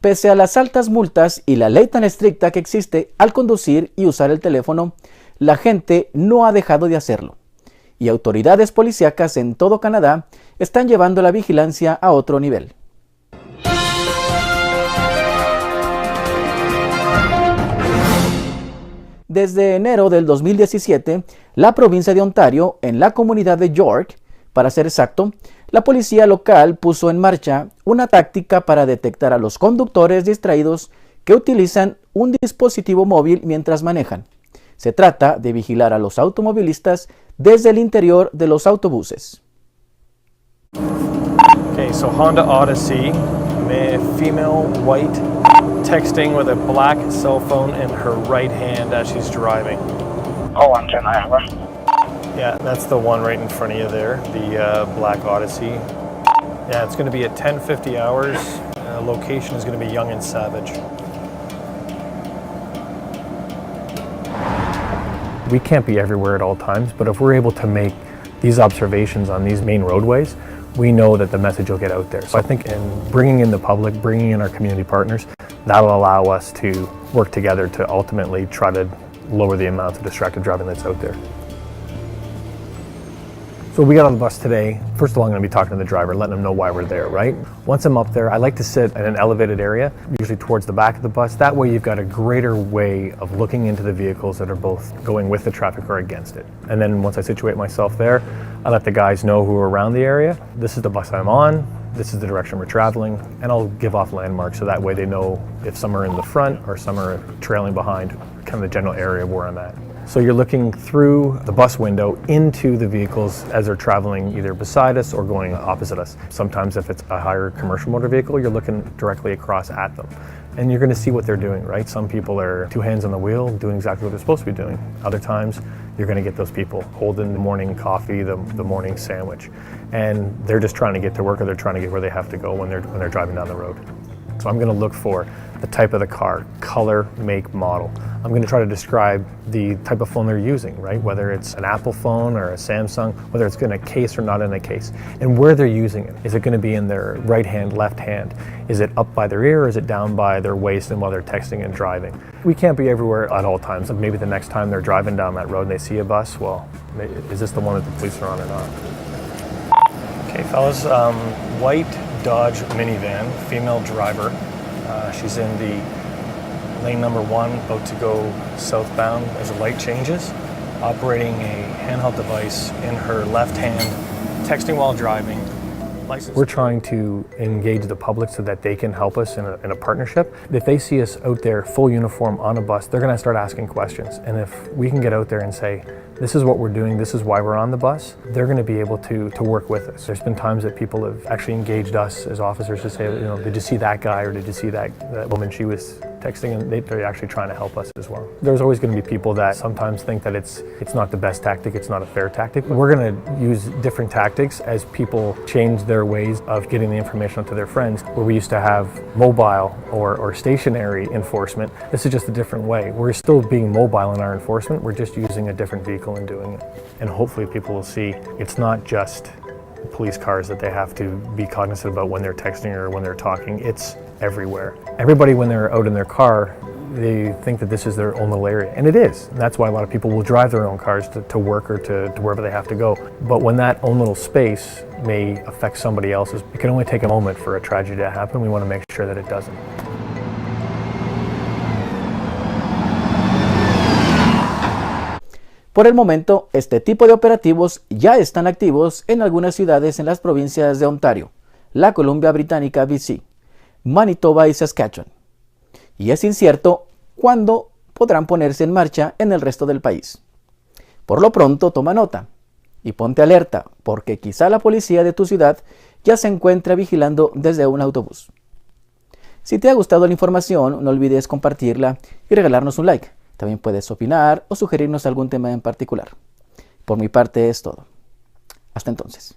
Pese a las altas multas y la ley tan estricta que existe al conducir y usar el teléfono, la gente no ha dejado de hacerlo. Y autoridades policíacas en todo Canadá están llevando la vigilancia a otro nivel. Desde enero del 2017, la provincia de Ontario, en la comunidad de York, para ser exacto, la policía local puso en marcha una táctica para detectar a los conductores distraídos que utilizan un dispositivo móvil mientras manejan. Se trata de vigilar a los automovilistas desde el interior de los autobuses. Okay, so Honda Odyssey, female, white, texting with a black cell phone in her right hand as she's driving. Oh, I'm 10 hour. Yeah, that's the one right in front of you there, the black Odyssey. Yeah, it's going to be at 10:50 hours. Location is going to be Yonge and Savage. We can't be everywhere at all times, but if we're able to make these observations on these main roadways, we know that the message will get out there. So I think in bringing in the public, bringing in our community partners, that'll allow us to work together to ultimately try to lower the amount of distracted driving that's out there. So we got on the bus today. First of all, I'm going to be talking to the driver, letting them know why we're there, right? Once I'm up there, I like to sit in an elevated area, usually towards the back of the bus. That way you've got a greater way of looking into the vehicles that are both going with the traffic or against it. And then once I situate myself there, I let the guys know who are around the area. This is the bus I'm on, this is the direction we're traveling, and I'll give off landmarks so that way they know if some are in the front or some are trailing behind, kind of the general area where I'm at. So you're looking through the bus window into the vehicles as they're traveling either beside us or going opposite us. Sometimes if it's a higher commercial motor vehicle, you're looking directly across at them. And you're going to see what they're doing, right? Some people are two hands on the wheel doing exactly what they're supposed to be doing. Other times you're going to get those people holding the morning coffee, the morning sandwich. And they're just trying to get to work or they're trying to get where they have to go when they're driving down the road. So I'm going to look for the type of the car, color, make, model. I'm going to try to describe the type of phone they're using, right? Whether it's an Apple phone or a Samsung, whether it's in a case or not in a case, and where they're using it. Is it going to be in their right hand, left hand? Is it up by their ear or is it down by their waist and while they're texting and driving? We can't be everywhere at all times. Maybe the next time they're driving down that road and they see a bus, well, is this the one that the police are on or not? Okay, fellas, white Dodge minivan, female driver. She's in the lane number 1, about to go southbound as the light changes, operating a handheld device in her left hand, texting while driving. We're trying to engage the public so that they can help us in a partnership. If they see us out there full uniform on a bus, they're going to start asking questions. And if we can get out there and say, this is what we're doing, this is why we're on the bus, they're going to be able to work with us. There's been times that people have actually engaged us as officers to say, you know, did you see that guy or did you see that woman, she was texting, and they're actually trying to help us as well. There's always going to be people that sometimes think that it's not the best tactic, it's not a fair tactic. We're going to use different tactics as people change their ways of getting the information out to their friends. Where we used to have mobile or stationary enforcement, this is just a different way. We're still being mobile in our enforcement, we're just using a different vehicle and doing it. And hopefully people will see it's not just police cars that they have to be cognizant about when they're texting or when they're talking. It's everywhere. Everybody, when they're out in their car, they think that this is their own little area, and it is. And that's why a lot of people will drive their own cars to work or to wherever they have to go. But when that own little space may affect somebody else's, it can only take a moment for a tragedy to happen. We want to make sure that it doesn't. Por el momento, este tipo de operativos ya están activos en algunas ciudades en las provincias de Ontario, la Columbia Británica BC, Manitoba y Saskatchewan. Y es incierto cuándo podrán ponerse en marcha en el resto del país. Por lo pronto, toma nota y ponte alerta, porque quizá la policía de tu ciudad ya se encuentra vigilando desde un autobús. Si te ha gustado la información, no olvides compartirla y regalarnos un like. También puedes opinar o sugerirnos algún tema en particular. Por mi parte es todo. Hasta entonces.